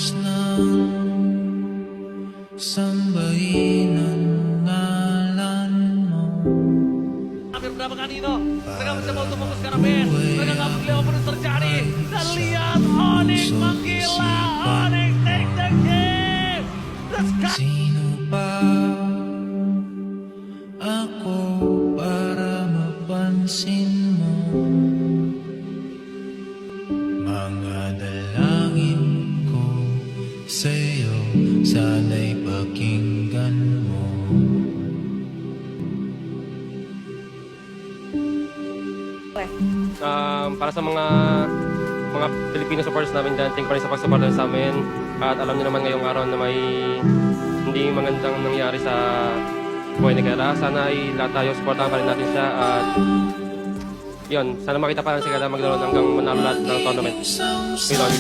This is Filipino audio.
oras nang sambahin ang ngalan mo. Pero dapat kanino? Talagang sa mga tumungkos karapin. Talagang ang Leo po ng Sarjani. Dalian, Onyx, Mangkila, Onyx, take the game! Let's go! Sino pa ako para mapansin mo? Mga dalangin ko sa'yo, sana'y pakinggan mo. Para sa mga Filipino supporters namin dyan, thank you pa rin sa pagsuporta sa amin. At alam niyo naman ngayong araw na may hindi magandang nangyari sa buhay ni Kela. Sana ay lahat tayo supportahan pa rin natin siya. At yun, sana makita pa rin si Kela maglaro hanggang manalo lahat ng tournament. Pilon.